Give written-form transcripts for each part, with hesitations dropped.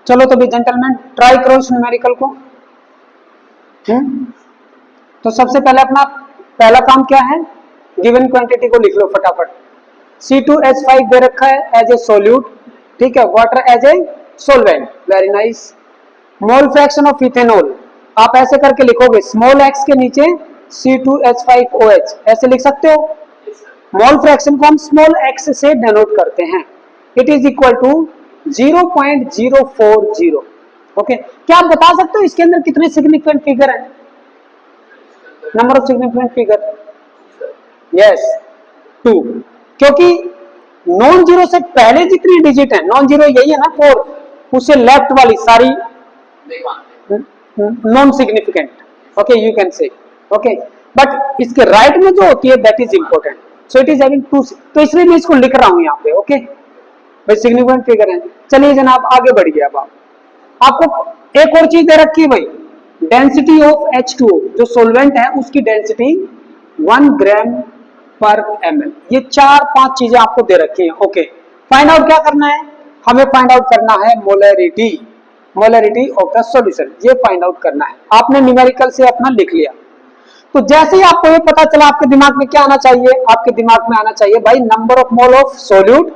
चलो तो भी जेंटलमैन ट्राई करो इस न्यूमेरिकल को। तो सबसे पहले अपना पहला काम क्या है, गिवन क्वांटिटी को लिख लो फटाफट। C2H5 दे रखा है एज ए सोल्यूट, ठीक है, water as a solvent, very nice. Mole fraction of ethanol आप ऐसे करके लिखोगे, स्मॉल x के नीचे C2H5OH, ऐसे लिख सकते हो। मोल फ्रैक्शन को हम स्मॉल x से डेनोट करते हैं। It is equal to 0.040। Okay, क्या आप बता सकते हो इसके अंदर कितने सिग्निफिकेंट फिगर हैं? Number of significant figure, yes 2, क्योंकि नॉन जीरो से पहले जितनी डिजिट है, नॉन जीरो यही है ना 4, उससे लेफ्ट वाली सारी non significant. Okay, you can say okay, but इसके राइट में जो होती है that is important, so it is having 2, तो इसलिए मैं इसको लिख रहा हूं यहाँ पे। ओके भाई, सिग्निफिकेंट फिगर है। चलिए जनाब आगे बढ़िए। अब आपको एक और चीज दे रखी है भाई, डेंसिटी ऑफ H2O, जो सोलवेंट है उसकी डेंसिटी 1 ग्राम पर ml। ये 4-5 चीजें आपको दे रखी हैं। ओके, फाइंड आउट क्या करना है, हमें फाइंड आउट करना है molarity, molarity of the solution, ये फाइंड आउट करना है। आपने न्यूमेरिकल से अपना लिख लिया, तो जैसे ही आपको ये पता चला, आपके दिमाग में क्या आना चाहिए, आपके दिमाग में आना चाहिए भाई number of mole of solute,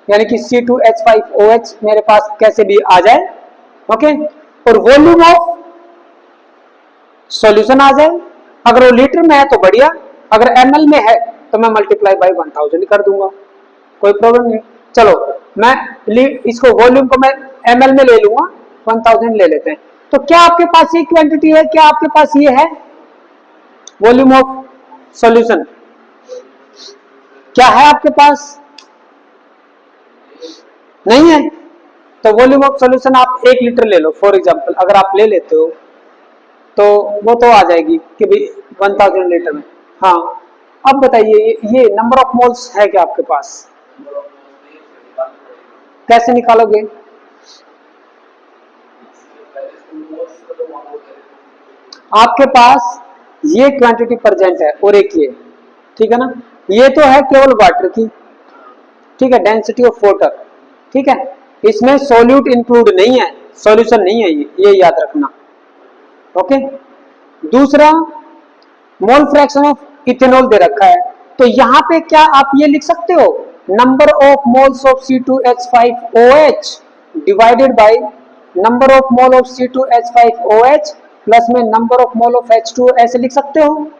यानी कि C2H5OH मेरे पास कैसे भी आ जाए। ओके, और वॉल्यूम ऑफ सॉल्यूशन आ जाए। अगर वो लीटर में है तो बढ़िया, अगर ml में है तो मैं मल्टीप्लाई बाय 1000 कर दूंगा, कोई प्रॉब्लम नहीं। चलो मैं इसको वॉल्यूम को मैं ml में ले लूंगा, 1000 ले लेते हैं। तो क्या आपके पास ये क्वांटिटी है, क्या आपके पास ये है वॉल्यूम ऑफ सॉल्यूशन, क्या है आपके पास? नहीं है, तो वॉल्यूम ऑफ सॉल्यूशन आप 1 लीटर ले लो फॉर एग्जांपल, अगर आप ले लेते हो तो वो तो आ जाएगी कि भाई 1000 लीटर में। हाँ, अब बताइए ये नंबर ऑफ मोल्स है क्या आपके पास, कैसे निकालोगे? आपके पास ये क्वांटिटी प्रेजेंट है और एक ये, ठीक है ना, ये तो है केवल वाटर की, ठीक है, डेंसिटी ऑफ वाटर, ठीक है, इसमें सॉल्यूट इंक्लूड नहीं है, सॉल्यूशन नहीं है ये याद रखना। ओके, दूसरा मोल फ्रैक्शन ऑफ इथेनॉल दे रखा है, तो यहां पे क्या आप ये लिख सकते हो, number of moles of C2H5OH divided by number of mole of C2H5OH plus में number of mole of H2O, ऐसे लिख सकते हो,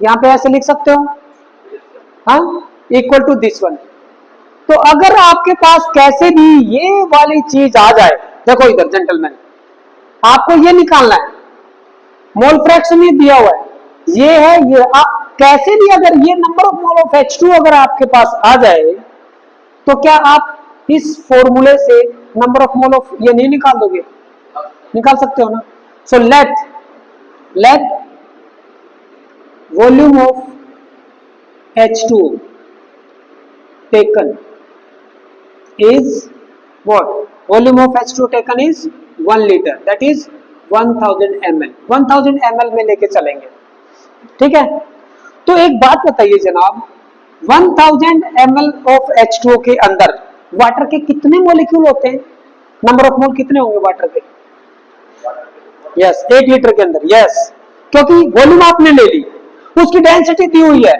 यहां पे ऐसे लिख सकते हो, हाँ, इक्वल टू दिस वन। तो अगर आपके पास कैसे भी ये वाली चीज आ जाए, देखो इधर जेंटलमैन, आपको ये निकालना है, मोल फ्रैक्शन ये दिया हुआ है, ये है ये, आप कैसे भी अगर ये number of mole of H2 अगर आपके पास आ जाए, तो क्या आप इस फॉर्मूले से नंबर ऑफ मोल ऑफ ये नहीं निकाल दोगे? निकाल सकते हो ना। So let volume of H2 taken is what? Volume of H2 taken is 1 liter, that is 1000 ml, 1000 ml में लेके चलेंगे, ठीक है। तो एक बात बताइए जनाब, 1000 ml ऑफ H2O के अंदर वाटर के कितने मॉलिक्यूल होते हैं, नंबर ऑफ मोल कितने होंगे वाटर के? यस, 1 लीटर के अंदर, यस, क्योंकि वॉल्यूम आपने ले ली, उसकी डेंसिटी दी हुई है।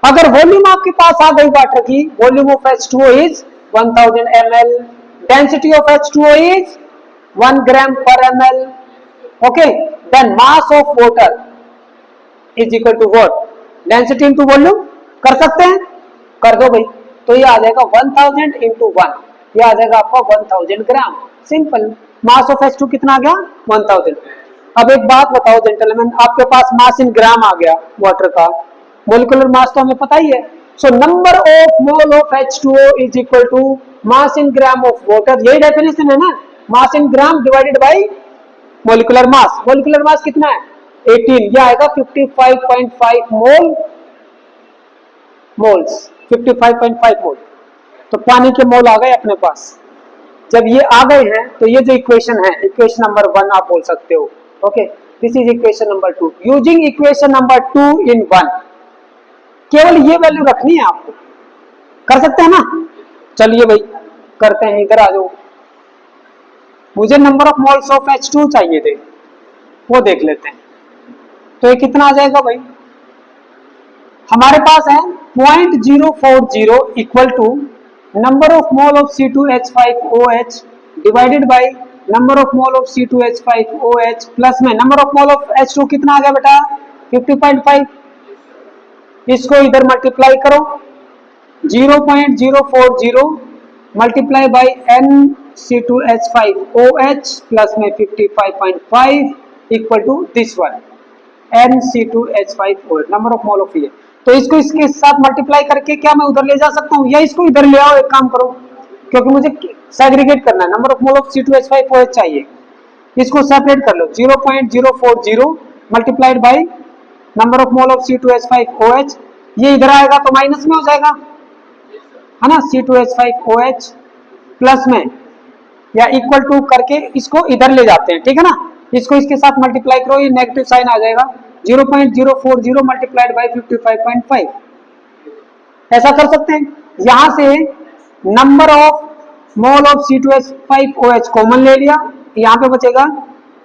अगर वॉल्यूम आपके पास आ गई वाटर की, volume of H2O is 1000 ml, density of H2O is 1 gram per ml, okay, then mass of water is equal to what, density into volume, कर सकते हैं, कर दो भाई, तो ये आ जाएगा 1000 इंटू 1, ये आ जाएगा आपका 1000 ग्राम, सिंपल। मास ऑफ H2 कितना आ गया? 1000। अब एक बात बताओ जेंटलमैन, आपके पास मास इन ग्राम आ गया वाटर का, मोलिकुलर मास तो हमें पता ही है, so number of mole of H2O is equal to mass in gram of water, यही डेफिनेशन है ना, mass in gram divided by molecular mass. Molecular mass कितना है? 18, ये आएगा 55.5 मोल्स, 55.5 मोल। तो पानी के मोल आ गए अपने पास। जब ये आ गए हैं तो ये जो इक्वेशन है, इक्वेशन नंबर 1 आप बोल सकते हो। Okay, this is equation number 2। Using equation number 2 इन 1, केवल ये वैल्यू रखनी है आपको, कर सकते हैं ना। चलिए भाई करते हैं, इधर आ जाओ। मुझे number of moles of H2 चाहिए थे, वो देख लेते हैं। तो ये कितना आ जाएगा भाई, हमारे पास है 0.040 equal to number of mole of C2H5OH divided by number of mole of C2H5OH plus में number of mole of H2 कितना आ गया बेटा 50.5। इसको इधर मल्टीप्लाई करो, 0.040 मल्टीप्लाई बाई NC2H5OH प्लस में 55.5 equal to this one NC2H5OH number of mole of ये। तो इसको इसके साथ मल्टीप्लाई करके क्या मैं उधर ले जा सकता हूँ, या इसको इधर ले आओ, एक काम करो, क्योंकि मुझे सेग्रीगेट करना है, number of mole of C2H5OH चाहिए, इसको सेपरेट कर लो, 0.040 multiplied by number of mole of C2H5OH, ये इधर आएगा तो माइनस में हो जाएगा, है ना, C2H5OH प्लस में या इक्वल टू करके इसको इधर ले जाते हैं, ठीक है ना, इसको इसके साथ मल्टीप्लाई करो, ये नेगेटिव साइन आ जाएगा, 0.040 मल्टीप्लाइड बाई 55.5, ऐसा कर सकते हैं। यहां से number of mole of C2H5OH common ले लिया, यहां पे बचेगा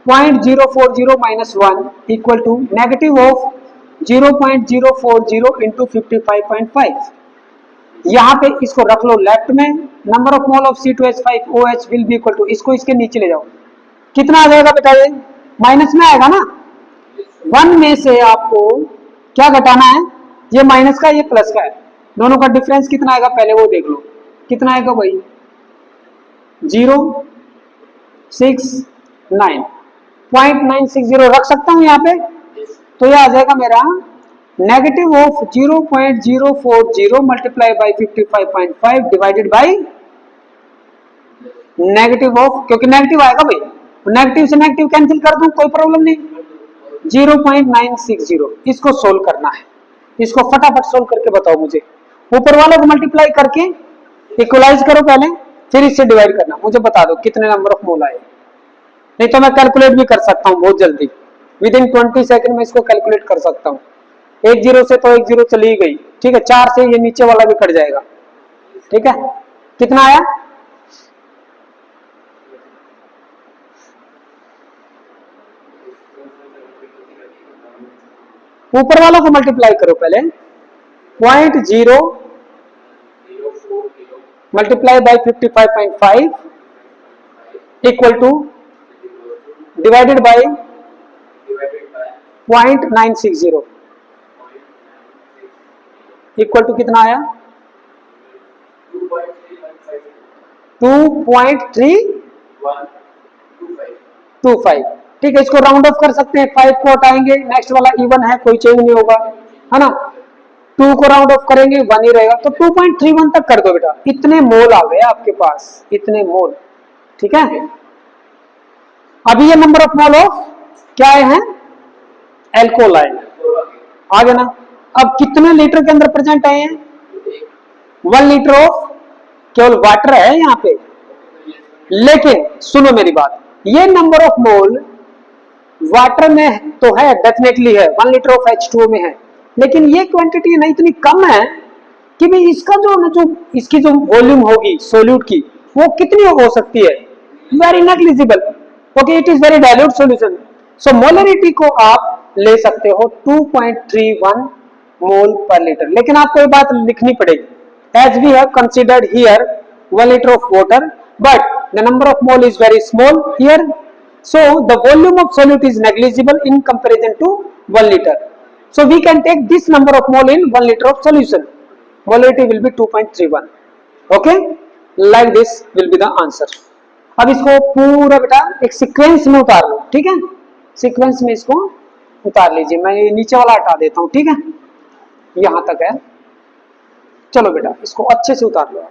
0.040 minus 1 equal to negative of 0.040 into 55.5। यहां पे इसको रख लो लेफ्ट में, number of mole of C2H5OH will be equal to, इसको इसके नीचे ले जाओ, कितना आ जाएगा बेटा, ये माइनस में आएगा ना, 1 में से आपको क्या घटाना है, ये माइनस का ये प्लस का है, दोनों का डिफरेंस कितना आएगा पहले वो देख लो, कितना आएगा भाई 0.960 रख सकता हूं यहाँ पे, तो ये आ जाएगा मेरा negative of 0.040 multiply by 55.5 divided by negative of, क्योंकि नेगेटिव आएगा भाई, नेगेटिव से नेगेटिव कैंसिल कर दूं कोई प्रॉब्लम नहीं, 0.960। इसको सोल्व करना है, इसको फटाफट सोल्व करके बताओ मुझे, ऊपर वालों को मल्टीप्लाई करके इक्वलाइज करो पहले, फिर इससे डिवाइड करना, मुझे बता दो कितने नंबर ऑफ मोल आए, नहीं तो मैं कैलकुलेट भी कर सकता हूँ बहुत जल्दी, विद इन 20 सेकंड में इसको कैलकुलेट कर सकता हूँ। 1 0 से तो 1 0 चली गई, ठीक है, 4 से ये नीचे वाला भी कट जाएगा, ठीक है, कितना आया, ऊपर वालों को मल्टीप्लाई करो पहले, 0.0 multiply by 55.5 equal to divided by 0.960 equal to कितना आया 2.3125, ठीक है, इसको राउंड ऑफ कर सकते हैं, 5 को हटाएंगे, नेक्स्ट वाला इवन है, कोई चेंज नहीं होगा, है ना, 2 को राउंड ऑफ करेंगे 1 ही रहेगा, तो 2.31 तक कर दो बेटा, इतने मोल आ गए आपके पास, इतने मोल, ठीक है। अभी ये नंबर ऑफ मोल ऑफ क्या है एल्कोलाइन, आ गया ना। अब कितने लीटर के अंदर प्रेजेंट आए हैं, 1 लीटर ऑफ केवल वाटर है यहाँ पे, लेकिन सुनो मेरी बात, ये नंबर ऑफ मोल वाटर में तो है, डेफिनेटली है, 1 लीटर ऑफ H2O में है, लेकिन ये क्वांटिटी ना इतनी कम है कि भाई इसका जो इसकी जो वॉल्यूम होगी सोल्यूट की, वो कितनी हो सकती है, very negligible, okay, it is very dilute solution, so molarity को आप ले सकते हो 2.31 मोल पर लीटर, लेकिन आपको ये बात लिखनी पड़ेगी, as we have considered here 1 liter of water, but the number of mole is very small here, so the volume of solute is negligible in comparison to 1 liter, so we can take this number of mole in 1 liter of solution, molarity will be 2.31, okay, like this will be the answer। अब इसको पूरा बेटा एक sequence में उतार लो, ठीक है, sequence में इसको उतार लीजिए, मैं ये नीचे वाला हटा देता हूं, ठीक है, यहां तक है, चलो बेटा इसको अच्छे से उतार लो।